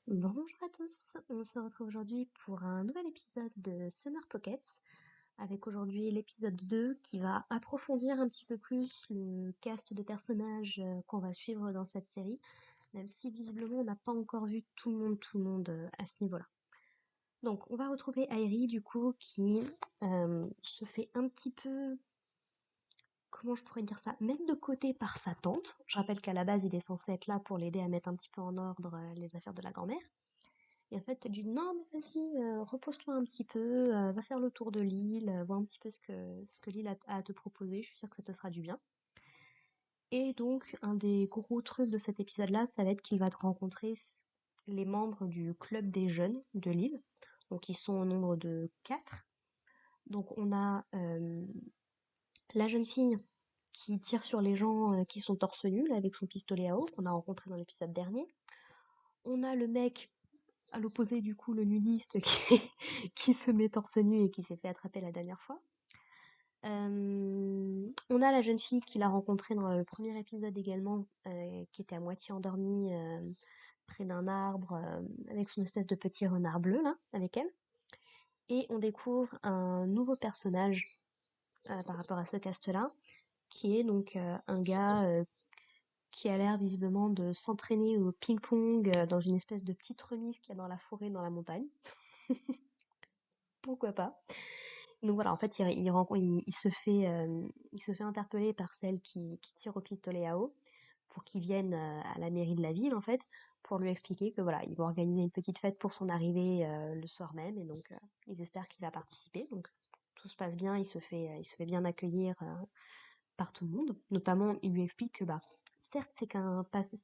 Bonjour à tous, on se retrouve aujourd'hui pour un nouvel épisode de Summer Pockets, avec aujourd'hui l'épisode 2 qui va approfondir un petit peu plus le cast de personnages qu'on va suivre dans cette série, même si visiblement on n'a pas encore vu tout le monde à ce niveau-là. Donc on va retrouver Airi du coup qui se fait un petit peu, comment je pourrais dire ça, mettre de côté par sa tante. Je rappelle qu'à la base il est censé être là pour l'aider à mettre un petit peu en ordre les affaires de la grand-mère. Et en fait, elle dit non, mais vas-y, repose-toi un petit peu, va faire le tour de l'île, vois un petit peu ce que l'île a à te proposer, je suis sûre que ça te fera du bien. Et donc, un des gros trucs de cet épisode-là, ça va être qu'il va te rencontrer les membres du club des jeunes de l'île. Donc, ils sont au nombre de 4. Donc, on a la jeune fille qui tire sur les gens qui sont torse nu, là, avec son pistolet à eau, qu'on a rencontré dans l'épisode dernier. On a le mec à l'opposé, du coup, le nudiste qui se met torse nu et qui s'est fait attraper la dernière fois. On a la jeune fille qu'il a rencontrée dans le premier épisode également, qui était à moitié endormie près d'un arbre, avec son espèce de petit renard bleu, là, avec elle. Et on découvre un nouveau personnage par rapport à ce cast-là, qui est donc un gars qui a l'air visiblement de s'entraîner au ping-pong dans une espèce de petite remise qu'il y a dans la forêt, dans la montagne. Pourquoi pas? Donc voilà, en fait, il se fait interpeller par celle qui tire au pistolet à eau pour qu'il vienne à la mairie de la ville, en fait, pour lui expliquer que voilà, ils vont organiser une petite fête pour son arrivée le soir même, et donc ils espèrent qu'il va participer. Donc tout se passe bien, il se fait bien accueillir par tout le monde. Notamment, il lui explique que bah, certes, c'est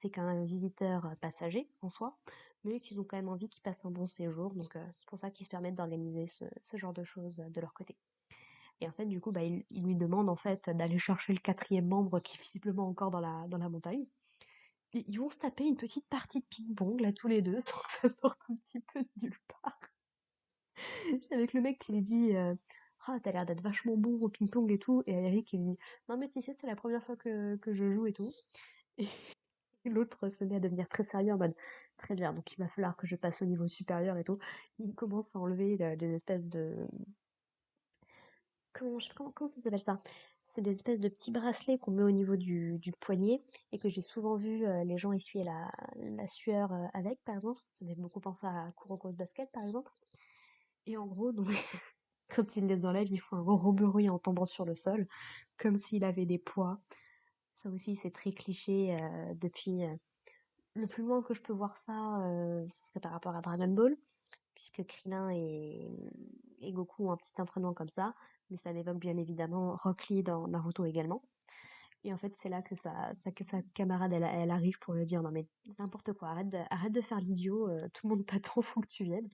qu'un visiteur passager en soi, mais qu'ils ont quand même envie qu'il passe un bon séjour. Donc c'est pour ça qu'ils se permettent d'organiser ce genre de choses de leur côté. Et en fait, du coup, bah, il lui demande en fait d'aller chercher le quatrième membre qui est visiblement encore dans la montagne. Et ils vont se taper une petite partie de ping-pong là tous les deux, donc ça sort un petit peu de nulle part. Avec le mec qui lui dit ah, t'as l'air d'être vachement bon au ping-pong et tout, et Eric il lui dit non mais tu sais c'est la première fois que je joue et tout. Et l'autre se met à devenir très sérieux en mode très bien, donc il va falloir que je passe au niveau supérieur et tout. Il commence à enlever des espèces de comment ça s'appelle ça? C'est des espèces de petits bracelets qu'on met au niveau du poignet et que j'ai souvent vu les gens essuyer la sueur avec, par exemple. Ça me fait beaucoup penser à Kuroko de basket, par exemple. Et en gros, donc, quand il les enlève, il faut un gros bruit en tombant sur le sol, comme s'il avait des poids. Ça aussi, c'est très cliché depuis... le plus loin que je peux voir ça, ce serait par rapport à Dragon Ball, puisque Krillin et Goku ont un petit entraînement comme ça, mais ça évoque bien évidemment Rock Lee dans Naruto également. Et en fait, c'est là que que sa camarade, elle arrive pour lui dire non mais n'importe quoi, arrête de faire l'idiot, tout le monde t'attend, faut que tu viennes.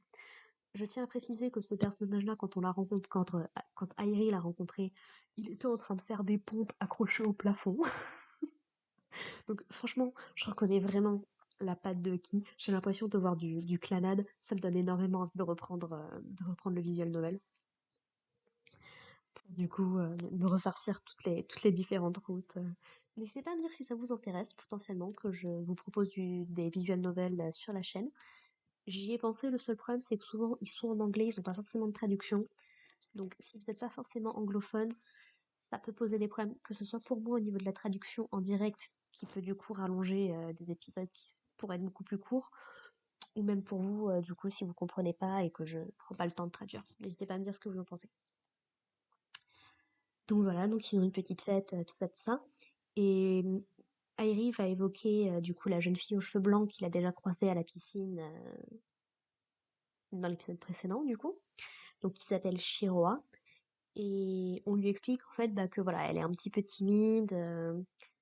Je tiens à préciser que ce personnage-là, quand on la rencontre, quand Airi l'a rencontré, il était en train de faire des pompes accrochées au plafond. Donc franchement, je reconnais vraiment la patte de Ki. J'ai l'impression de voir du Clannad. Ça me donne énormément envie de reprendre le visual novel. Pour du coup me refarcir toutes les différentes routes. N'hésitez pas à me dire si ça vous intéresse potentiellement que je vous propose des visual novels sur la chaîne. J'y ai pensé, le seul problème c'est que souvent ils sont en anglais, ils n'ont pas forcément de traduction. Donc si vous n'êtes pas forcément anglophone, ça peut poser des problèmes, que ce soit pour moi au niveau de la traduction en direct, qui peut du coup rallonger des épisodes qui pourraient être beaucoup plus courts, ou même pour vous, du coup, si vous comprenez pas et que je prends pas le temps de traduire. N'hésitez pas à me dire ce que vous en pensez. Donc voilà, donc ils ont une petite fête, tout ça, tout ça. Et Airi va évoquer du coup la jeune fille aux cheveux blancs qu'il a déjà croisée à la piscine dans l'épisode précédent, du coup. Donc qui s'appelle Shiroa. Et on lui explique en fait bah, que voilà, elle est un petit peu timide,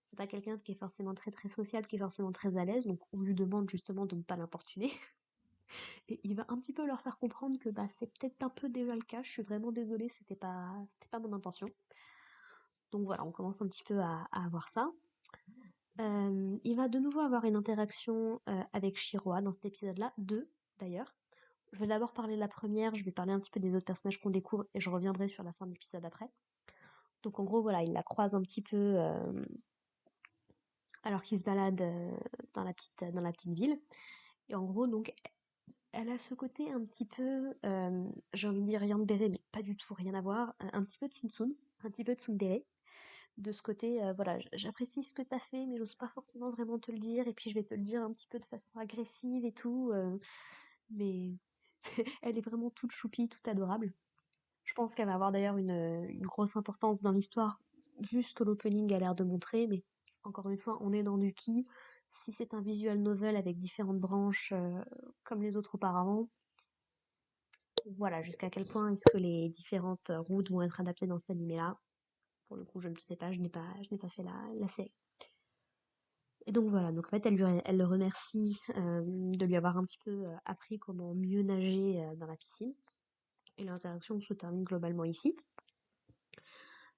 c'est pas quelqu'un qui est forcément très sociable, qui est forcément très à l'aise, donc on lui demande justement de ne pas l'importuner. Et il va un petit peu leur faire comprendre que bah, c'est peut-être un peu déjà le cas, je suis vraiment désolée, c'était pas mon intention. Donc voilà, on commence un petit peu à avoir ça. Il va de nouveau avoir une interaction avec Shiroa dans cet épisode-là, deux d'ailleurs. Je vais d'abord parler de la première, je vais parler un petit peu des autres personnages qu'on découvre et je reviendrai sur la fin de l'épisode après. Donc en gros, voilà, il la croise un petit peu alors qu'il se balade dans la petite ville. Et en gros, donc, elle a ce côté un petit peu, j'ai envie de dire yandere, mais pas du tout, rien à voir, un petit peu tsum, un petit peu tsundere. De ce côté, voilà, j'apprécie ce que t'as fait, mais j'ose pas forcément vraiment te le dire, et puis je vais te le dire un petit peu de façon agressive et tout, mais elle est vraiment toute choupie, toute adorable. Je pense qu'elle va avoir d'ailleurs une grosse importance dans l'histoire, vu ce que l'opening a l'air de montrer, mais encore une fois, on est dans du qui. Si c'est un visual novel avec différentes branches, comme les autres auparavant, voilà, jusqu'à quel point est-ce que les différentes routes vont être adaptées dans cet animé-là. Pour le coup, je ne sais pas, je n'ai pas fait la série. Et donc voilà, donc en fait, elle le remercie de lui avoir un petit peu appris comment mieux nager dans la piscine. Et l'interaction se termine globalement ici.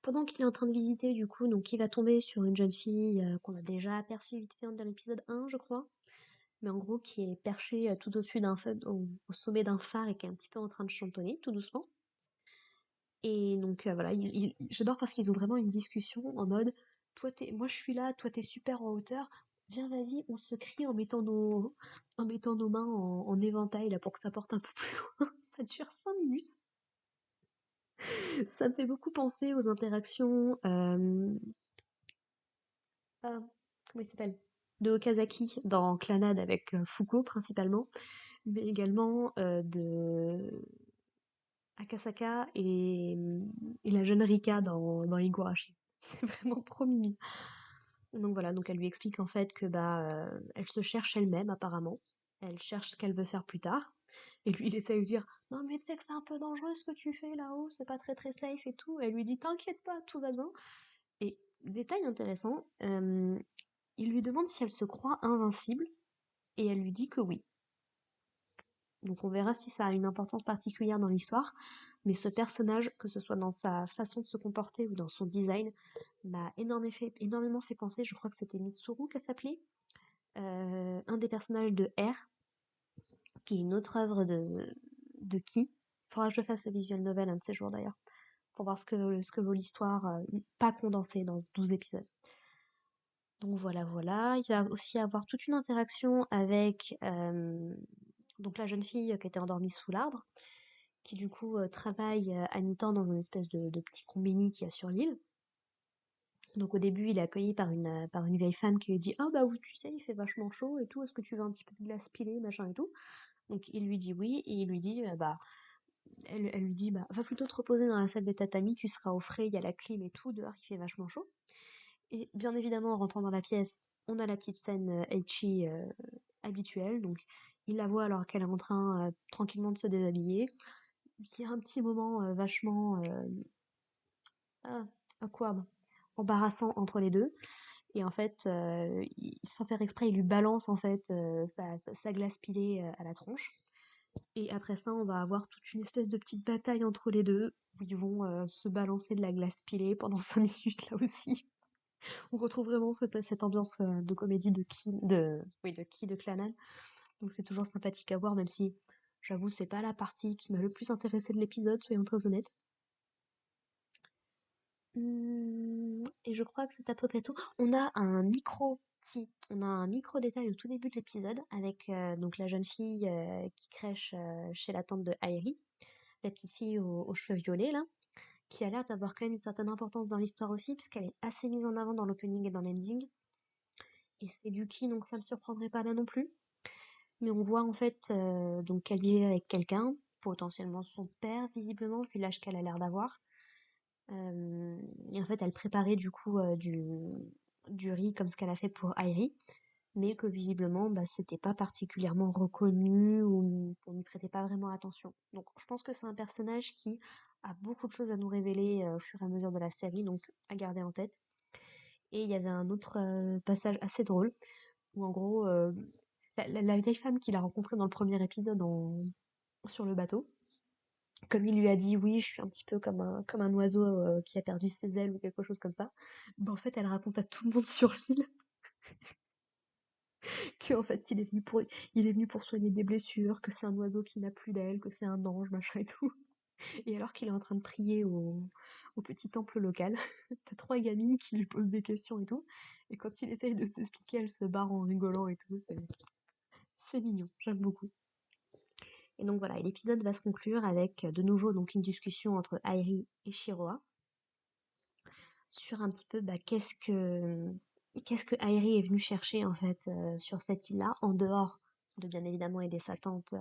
Pendant qu'il est en train de visiter, du coup, donc il va tomber sur une jeune fille qu'on a déjà aperçue vite fait dans l'épisode 1, je crois. Mais en gros, qui est perchée tout au-dessus au sommet d'un phare et qui est un petit peu en train de chantonner, tout doucement. Et donc voilà, j'adore parce qu'ils ont vraiment une discussion en mode, moi je suis là, toi t'es super en hauteur, viens vas-y, on se crie en mettant nos mains en éventail là pour que ça porte un peu plus loin. Ça dure 5 minutes. Ça me fait beaucoup penser aux interactions, comment il s'appelle? De Okazaki dans Clannad avec Fuko principalement, mais également de Akasaka et la jeune Rika dans Higurashi. C'est vraiment trop mimi. Donc voilà, donc elle lui explique en fait que elle se cherche elle-même apparemment. Elle cherche ce qu'elle veut faire plus tard. Et lui il essaie de lui dire non mais tu sais que c'est un peu dangereux ce que tu fais là-haut, c'est pas très très safe et tout. Et elle lui dit t'inquiète pas, tout va bien. Et détail intéressant, il lui demande si elle se croit invincible et elle lui dit que oui. Donc on verra si ça a une importance particulière dans l'histoire, mais ce personnage, que ce soit dans sa façon de se comporter ou dans son design, m'a énormément fait penser, je crois que c'était Mitsuru qu'elle s'appelait, un des personnages de R, qui est une autre œuvre de Ki. Faudra que je fasse le visual novel un de ces jours d'ailleurs, pour voir ce que vaut l'histoire, pas condensée dans 12 épisodes. Donc voilà, voilà. Il va aussi avoir toute une interaction avec donc la jeune fille qui était endormie sous l'arbre, qui du coup travaille à mi-temps dans une espèce de petit combini qu'il y a sur l'île. Donc au début, il est accueilli par une vieille femme qui lui dit ah bah oui, tu sais, il fait vachement chaud et tout, est-ce que tu veux un petit peu de glace pilée, machin et tout. Donc il lui dit oui et il lui dit elle lui dit bah va plutôt te reposer dans la salle des tatamis, tu seras au frais, il y a la clim et tout, dehors il fait vachement chaud. Et bien évidemment, en rentrant dans la pièce, on a la petite scène ecchi habituelle. Donc, il la voit alors qu'elle est en train tranquillement de se déshabiller. Il y a un petit moment vachement ah, awkward, embarrassant entre les deux. Et en fait, sans faire exprès, il lui balance en fait sa glace pilée à la tronche. Et après ça, on va avoir toute une espèce de petite bataille entre les deux, où ils vont se balancer de la glace pilée pendant 5 minutes là aussi. On retrouve vraiment cette ambiance de comédie de Clannad. Donc c'est toujours sympathique à voir, même si j'avoue c'est pas la partie qui m'a le plus intéressée de l'épisode, soyons très honnêtes. Et je crois que c'est à peu près tout. On a un micro détail au tout début de l'épisode avec donc la jeune fille qui crèche chez la tante de Airi, la petite fille aux cheveux violets là, qui a l'air d'avoir quand même une certaine importance dans l'histoire aussi, puisqu'elle est assez mise en avant dans l'opening et dans l'ending. Et c'est du qui, donc ça me surprendrait pas là non plus. Mais on voit en fait donc qu'elle vivait avec quelqu'un, potentiellement son père visiblement, vu l'âge qu'elle a l'air d'avoir. Et en fait, elle préparait du coup du riz comme ce qu'elle a fait pour Airi, mais que visiblement c'était pas particulièrement reconnu ou on n'y prêtait pas vraiment attention. Donc je pense que c'est un personnage qui a beaucoup de choses à nous révéler au fur et à mesure de la série, donc à garder en tête. Et il y avait un autre passage assez drôle où en gros la vieille femme qu'il a rencontrée dans le premier épisode sur le bateau, comme il lui a dit oui, je suis un petit peu comme un oiseau qui a perdu ses ailes ou quelque chose comme ça, en fait elle raconte à tout le monde sur l'île que en fait il est venu pour soigner des blessures, que c'est un oiseau qui n'a plus d'ailes, que c'est un ange, machin et tout. Et alors qu'il est en train de prier au petit temple local, t'as 3 gamines qui lui posent des questions et tout. Et quand il essaye de s'expliquer, elle se barre en rigolant et tout. C'est mignon, j'aime beaucoup. Et donc voilà, et l'épisode va se conclure avec de nouveau donc une discussion entre Airi et Shiroa sur un petit peu qu'est-ce que Airi est venue chercher en fait sur cette île-là, en dehors de bien évidemment aider sa tante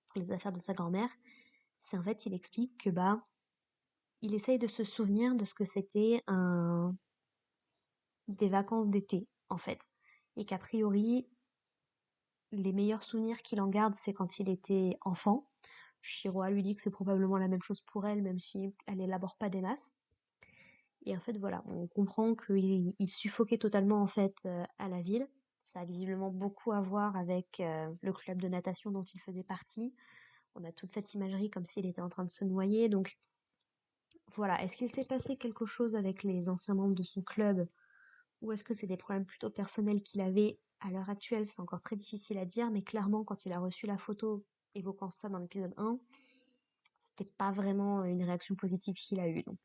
pour les affaires de sa grand-mère. C'est en fait il explique que il essaye de se souvenir de ce que c'était des vacances d'été en fait, et qu'a priori les meilleurs souvenirs qu'il en garde c'est quand il était enfant. Shiroa lui dit que c'est probablement la même chose pour elle, même si elle élabore pas des masses. Et en fait, voilà, on comprend qu'il suffoquait totalement en fait à la ville. Ça a visiblement beaucoup à voir avec le club de natation dont il faisait partie. On a toute cette imagerie comme s'il était en train de se noyer. Donc voilà, est-ce qu'il s'est passé quelque chose avec les anciens membres de son club ou est-ce que c'est des problèmes plutôt personnels qu'il avait à l'heure actuelle? C'est encore très difficile à dire, mais clairement, quand il a reçu la photo évoquant ça dans l'épisode 1, c'était pas vraiment une réaction positive qu'il a eue. Donc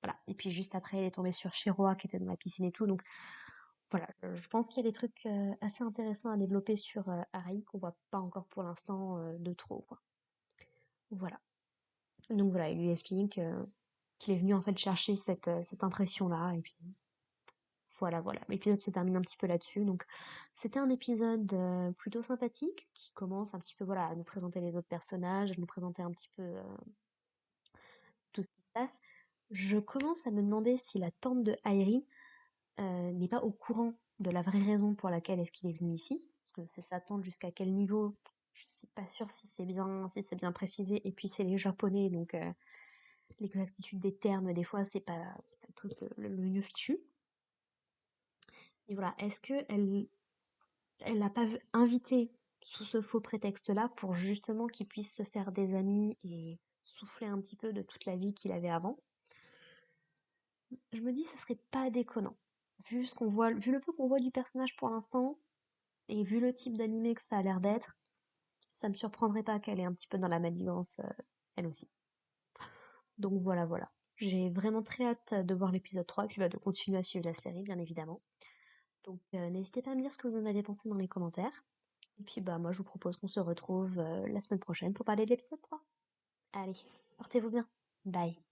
voilà. Et puis juste après, il est tombé sur Shiroa qui était dans la piscine et tout. Donc voilà, je pense qu'il y a des trucs assez intéressants à développer sur Arai qu'on voit pas encore pour l'instant de trop, quoi. Voilà. Donc voilà, il lui explique qu'il est venu en fait chercher cette impression-là. Et puis voilà, voilà. L'épisode se termine un petit peu là-dessus. Donc c'était un épisode plutôt sympathique qui commence un petit peu voilà à nous présenter les autres personnages, à nous présenter un petit peu tout ce qui se passe. Je commence à me demander si la tante de Airi n'est pas au courant de la vraie raison pour laquelle est-ce qu'il est venu ici, parce que c'est sa tante jusqu'à quel niveau, je suis pas sûre si c'est bien précisé, et puis c'est les japonais, donc l'exactitude des termes, des fois, c'est pas le truc le mieux fichu. Et voilà, est-ce que elle l'a pas invité sous ce faux prétexte-là pour justement qu'il puisse se faire des amis et souffler un petit peu de toute la vie qu'il avait avant? Je me dis, ce serait pas déconnant. Vu ce qu'on voit, vu le peu qu'on voit du personnage pour l'instant, et vu le type d'animé que ça a l'air d'être, ça me surprendrait pas qu'elle est un petit peu dans la manigance, elle aussi. Donc voilà, voilà. J'ai vraiment très hâte de voir l'épisode 3 et puis de continuer à suivre la série, bien évidemment. Donc n'hésitez pas à me dire ce que vous en avez pensé dans les commentaires. Et puis moi je vous propose qu'on se retrouve la semaine prochaine pour parler de l'épisode 3. Allez, portez-vous bien. Bye.